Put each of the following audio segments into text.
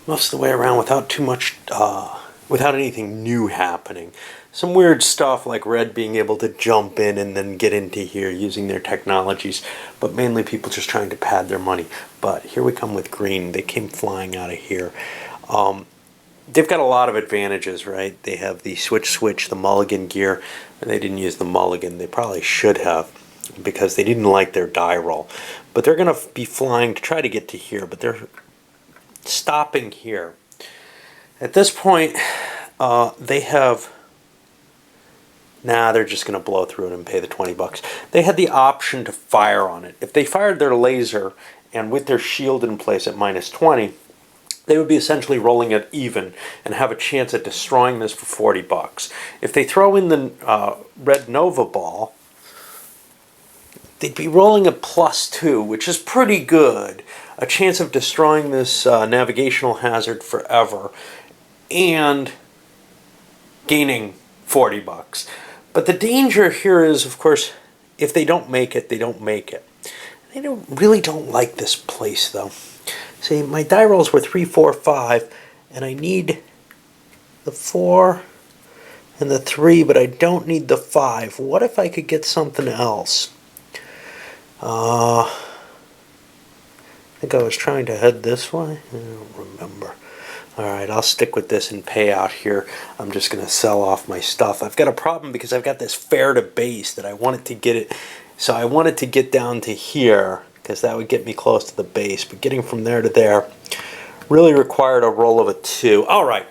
most of the way around without too much, without anything new happening. Some weird stuff like red being able to jump in and then get into here using their technologies, but mainly people just trying to pad their money. But here we come with green. They came flying out of here. They've got a lot of advantages, right? They have the switch, the mulligan gear, and they didn't use the mulligan. They probably should have because they didn't like their die roll. But they're going to be flying to try to get to here, but they're stopping here. At this point, they have... Nah, they're just going to blow through it and pay the 20 bucks. They had the option to fire on it. If they fired their laser and with their shield in place at minus 20, they would be essentially rolling it even and have a chance at destroying this for 40 bucks. If they throw in the red Nova ball, they'd be rolling a +2, which is pretty good. A chance of destroying this navigational hazard forever and gaining 40 bucks. But the danger here is, of course, if they don't make it, they don't make it. They really don't like this place, though. See, my die rolls were 3, 4, 5, and I need the 4 and the 3, but I don't need the 5. What if I could get something else? I think I was trying to head this way. I don't remember. Alright, I'll stick with this and pay out here. I'm just going to sell off my stuff. I've got a problem because I've got this fare to base that I wanted to get it. So I wanted to get down to here because that would get me close to the base. But getting from there to there really required a roll of a 2. Alright,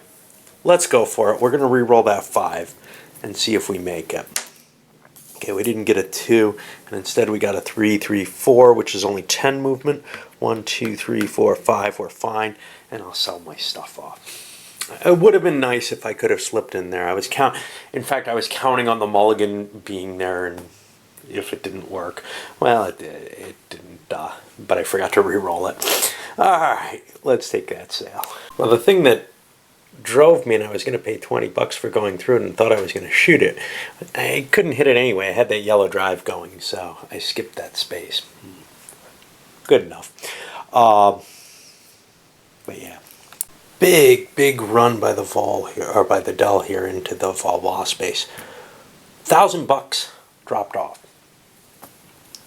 let's go for it. We're going to re-roll that 5 and see if we make it. Okay, we didn't get a 2, and instead we got a 3, 3, 4, which is only 10 movement. 1, 2, 3, 4, 5, we're fine, and I'll sell my stuff off. It would have been nice if I could have slipped in there. In fact, I was counting on the mulligan being there, and if it didn't work, well, it didn't, but I forgot to re-roll it. Alright, let's take that sale. Well, the thing that drove me, and I was going to pay 20 bucks for going through it and thought I was going to shoot it. I couldn't hit it anyway. I had that yellow drive going, so I skipped that space. Good enough. But yeah. Big run by the Vol here, or by the Dell here into the Valois space. $1,000 dropped off.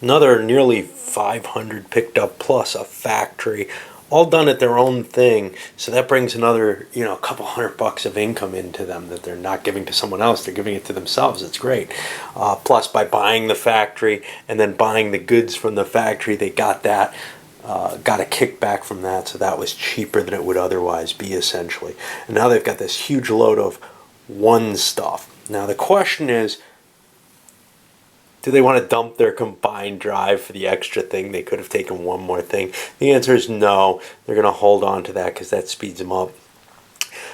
Another nearly 500 picked up plus a factory. All done at their own thing, so that brings another, a couple $100 of income into them that they're not giving to someone else. They're giving it to themselves. It's great. Plus, by buying the factory and then buying the goods from the factory, they got that, got a kickback from that, so that was cheaper than it would otherwise be, essentially. And now they've got this huge load of one stuff. Now the question is, do they want to dump their combined drive for the extra thing? They could have taken one more thing. The answer is no. They're going to hold on to that because that speeds them up.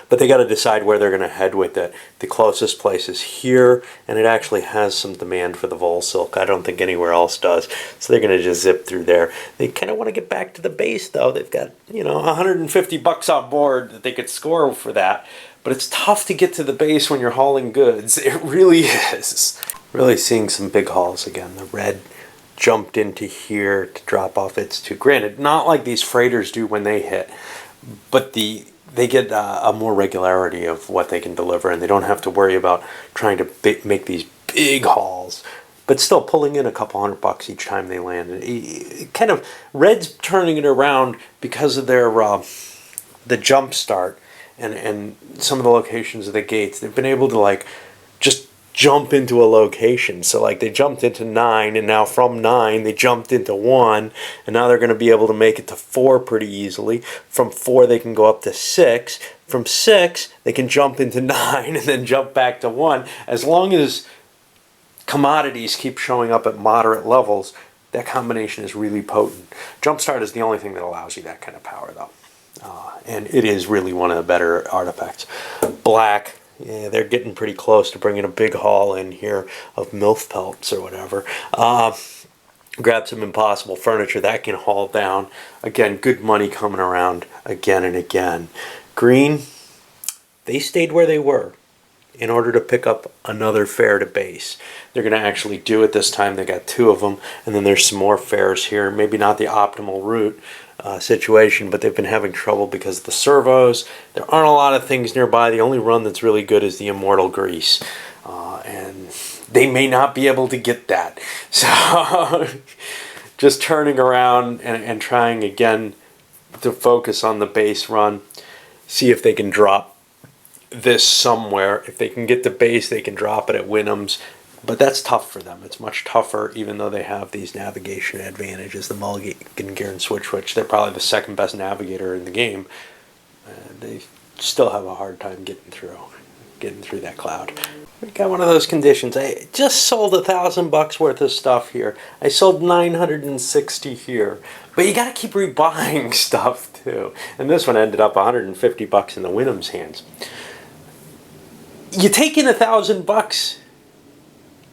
But they got to decide where they're going to head with it. The closest place is here, and it actually has some demand for the Volsilk. I don't think anywhere else does. So they're going to just zip through there. They kind of want to get back to the base, though. They've got, $150 on board that they could score for that. But it's tough to get to the base when you're hauling goods. It really is. Really seeing some big hauls again. The red jumped into here to drop off its 2. Granted, not like these freighters do when they hit, but they get a more regularity of what they can deliver, and they don't have to worry about trying to make these big hauls, but still pulling in a couple $100 each time they land. Kind of red's turning it around because of their the jump start and some of the locations of the gates. They've been able to just jump into a location. So they jumped into 9, and now from 9 they jumped into 1, and now they're going to be able to make it to 4 pretty easily. From 4 they can go up to 6. From 6 they can jump into 9 and then jump back to 1. As long as commodities keep showing up at moderate levels, that combination is really potent. Jumpstart is the only thing that allows you that kind of power, though. And it is really one of the better artifacts. Black, yeah, they're getting pretty close to bringing a big haul in here of MILF pelts or whatever. Grab some impossible furniture that can haul down. Again, good money coming around again and again. Green, they stayed where they were in order to pick up another fare to base. They're going to actually do it this time. They got 2 of them, and then there's some more fares here. Maybe not the optimal route, situation, but they've been having trouble because of the servos. There aren't a lot of things nearby. The only run that's really good is the Immortal Grease, and they may not be able to get that. So just turning around and trying again to focus on the base run, see if they can drop this somewhere. If they can get the base, they can drop it at Wynnum's. But that's tough for them. It's much tougher, even though they have these navigation advantages. The Mulligan Gear and Switch, they're probably the second best navigator in the game. They still have a hard time getting through that cloud. We got one of those conditions. I just sold $1,000 worth of stuff here. I sold 960 here. But you got to keep rebuying stuff too. And this one ended up $150 in the Wynnum's hands. You take in $1,000.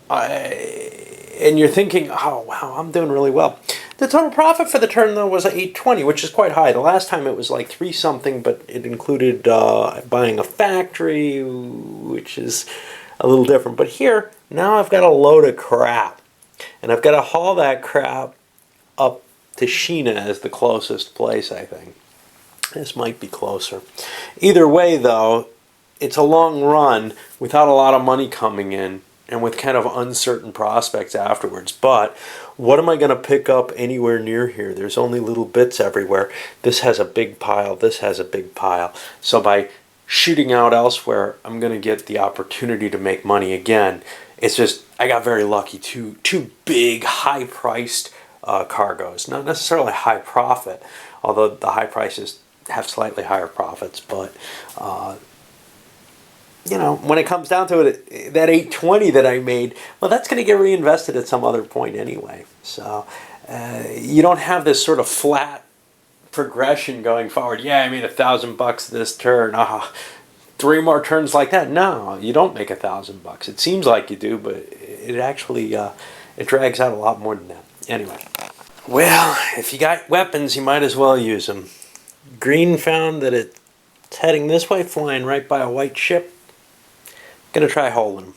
And you're thinking, oh wow, I'm doing really well. The total profit for the turn though was $820, which is quite high. The last time it was like 3 something, but it included buying a factory, which is a little different. But here, now I've got a load of crap, and I've got to haul that crap up to Sheena as the closest place, I think. This might be closer. Either way though, it's a long run without a lot of money coming in, and with kind of uncertain prospects afterwards. But what am I going to pick up anywhere near here? There's only little bits everywhere. This has a big pile. This has a big pile. So by shooting out elsewhere, I'm going to get the opportunity to make money again. It's just, I got very lucky. Two big, high-priced cargoes. Not necessarily high profit, although the high prices have slightly higher profits. But you know, when it comes down to it, that $820 that I made, well, that's going to get reinvested at some other point anyway. So you don't have this sort of flat progression going forward. Yeah, I made $1,000 this turn. 3 more turns like that. No, you don't make $1,000. It seems like you do, but it actually it drags out a lot more than that. Anyway, well, if you got weapons, you might as well use them. Green found that it's heading this way, flying right by a white ship. Gonna try holding him.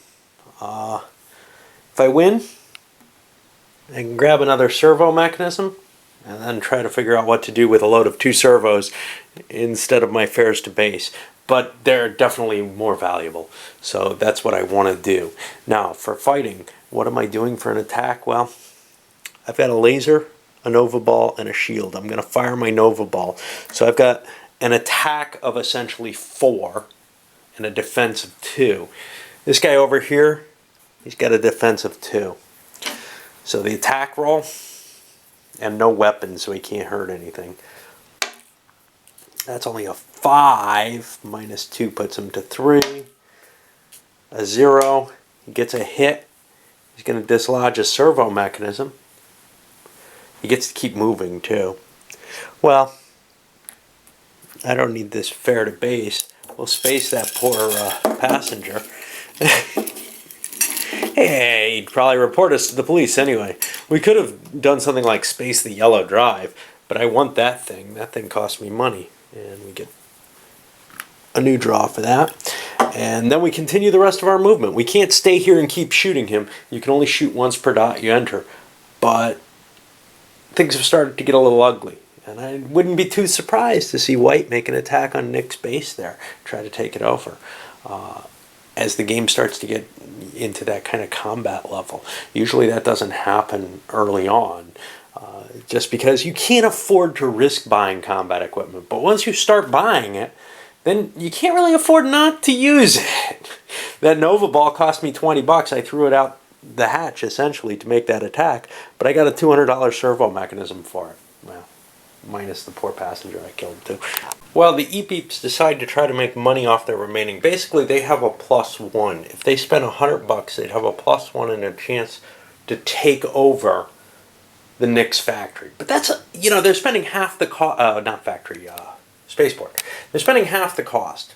If I win, I can grab another servo mechanism and then try to figure out what to do with a load of 2 servos instead of my fares to base. But they're definitely more valuable, so that's what I want to do. Now, for fighting, what am I doing for an attack? Well, I've got a laser, a Nova Ball, and a shield. I'm gonna fire my Nova Ball. So I've got an attack of essentially 4 and a defense of 2. This guy over here, he's got a defense of 2. So the attack roll, and no weapons, so he can't hurt anything. That's only a 5. Minus 2 puts him to 3. A 0. He gets a hit. He's going to dislodge a servo mechanism. He gets to keep moving too. Well, I don't need this fare to base. We'll space that poor passenger. Hey, he'd probably report us to the police anyway. We could have done something like space the yellow drive, but I want that thing. That thing cost me money, and we get a new draw for that. And then we continue the rest of our movement. We can't stay here and keep shooting him. You can only shoot once per dot you enter. But things have started to get a little ugly. And I wouldn't be too surprised to see White make an attack on Nick's base there, try to take it over. As the game starts to get into that kind of combat level. Usually that doesn't happen early on, just because you can't afford to risk buying combat equipment. But once you start buying it, then you can't really afford not to use it. That Nova Ball cost me $20. I threw it out the hatch, essentially, to make that attack, but I got a $200 servo mechanism for it. Well, minus the poor passenger I killed too. Well, the E-Beeps decide to try to make money off their remaining. Basically, they have a +1. If they spend $100, they'd have a +1 and a chance to take over the Nix factory. But that's, you know, they're spending half the cost, not factory, spaceport. They're spending half the cost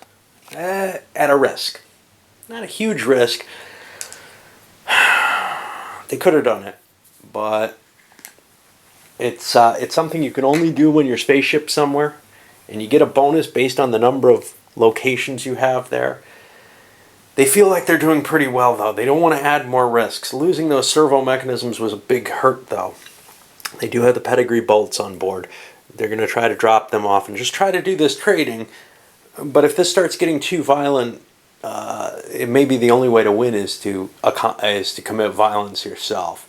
at a risk. Not a huge risk. They could have done it, but it's something you can only do when your spaceship's somewhere, and you get a bonus based on the number of locations you have there. They feel like they're doing pretty well, though. They don't want to add more risks. Losing those servo mechanisms was a big hurt, though. They do have the pedigree bolts on board. They're going to try to drop them off and just try to do this trading. But if this starts getting too violent, it may be the only way to win is to commit violence yourself.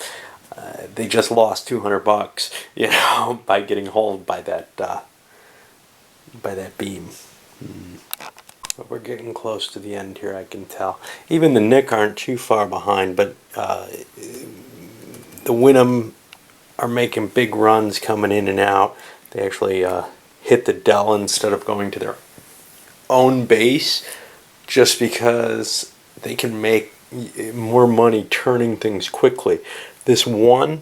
They just lost $200, by getting hauled by that beam. But we're getting close to the end here, I can tell. Even the Nick aren't too far behind, but the Wynnum are making big runs coming in and out. They actually hit the Dell instead of going to their own base, just because they can make more money turning things quickly. This one,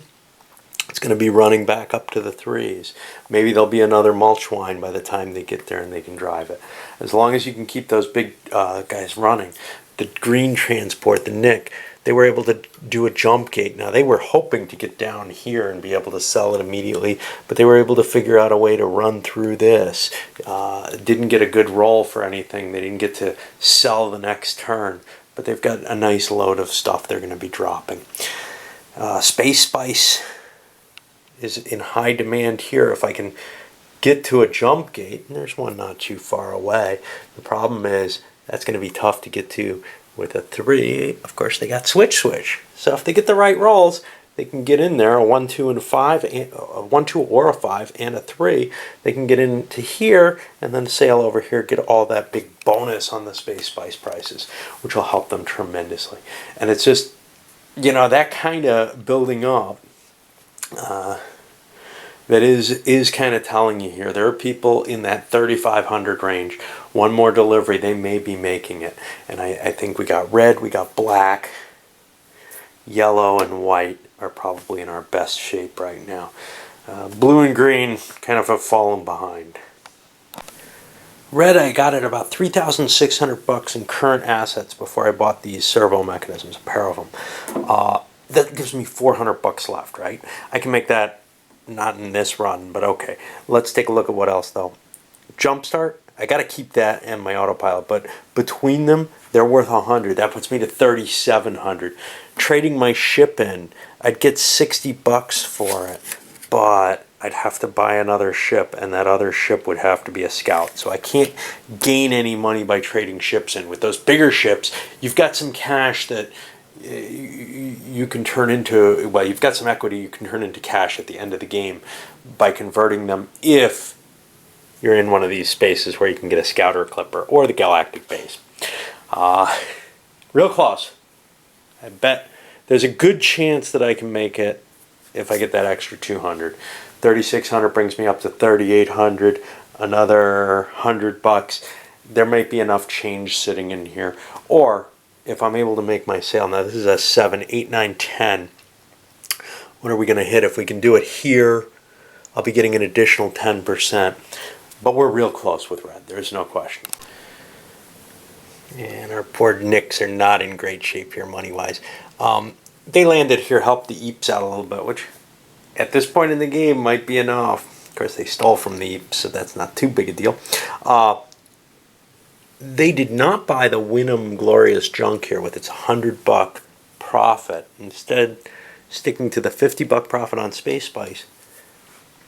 it's going to be running back up to the threes. Maybe there'll be another mulch wine by the time they get there and they can drive it. As long as you can keep those big guys running. The green transport, the Nick, they were able to do a jump gate. Now, they were hoping to get down here and be able to sell it immediately, but they were able to figure out a way to run through this. Didn't get a good roll for anything. They didn't get to sell the next turn, but they've got a nice load of stuff they're going to be dropping. Space Spice is in high demand here. If I can get to a jump gate, and there's one not too far away, the problem is that's going to be tough to get to with a 3. Of course, they got switch. So if they get the right rolls, they can get in there, a 1, 2, and a 5, a 1, 2, or a 5, and a 3. They can get into here and then sail over here, get all that big bonus on the Space Spice prices, which will help them tremendously. And it's just, that kind of building up that is kind of telling you here. There are people in that 3,500 range. One more delivery, they may be making it. And I think we got red, we got black, yellow, and white are probably in our best shape right now. Blue and green kind of have fallen behind. Red, I got at about $3,600 in current assets before I bought these servo mechanisms, a pair of them. That gives me $400 left, right? I can make that not in this run, but okay. Let's take a look at what else though. Jumpstart, I got to keep that and my autopilot, but between them, they're worth $100. That puts me to $3,700. Trading my ship in, I'd get $60 for it, but I'd have to buy another ship, and that other ship would have to be a scout. So I can't gain any money by trading ships in. With those bigger ships, you've got some cash that you can turn into, well, you've got some equity you can turn into cash at the end of the game by converting them if you're in one of these spaces where you can get a scout or a clipper or the galactic base. Real close. I bet there's a good chance that I can make it if I get that extra 200. 3,600 brings me up to 3,800, another $100. There might be enough change sitting in here. Or if I'm able to make my sale, now this is a 7, 8, 9, 10. What are we going to hit? If we can do it here, I'll be getting an additional 10%. But we're real close with red. There's no question. And our poor Knicks are not in great shape here money-wise. They landed here, helped the Eeps out a little bit, which at this point in the game might be enough. Of course, they stole from the Eeps, so that's not too big a deal. They did not buy the Wynnum Glorious Junk here with its $100 profit. Instead, sticking to the $50 profit on Space Spice,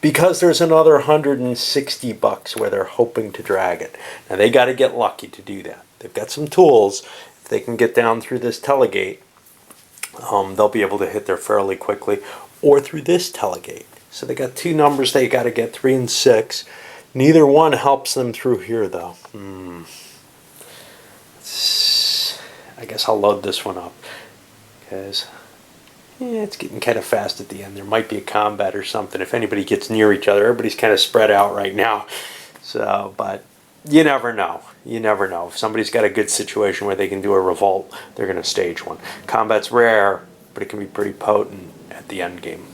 because there's another $160 where they're hoping to drag it. Now, they got to get lucky to do that. They've got some tools. If they can get down through this telegate, they'll be able to hit there fairly quickly, or through this telegate. So they got two numbers they got to get, 3 and 6. Neither one helps them through here, though. I guess I'll load this one up, because it's getting kind of fast at the end. There might be a combat or something. If anybody gets near each other, everybody's kind of spread out right now. So, but you never know. You never know. If somebody's got a good situation where they can do a revolt, they're going to stage one. Combat's rare, but it can be pretty potent at the end game.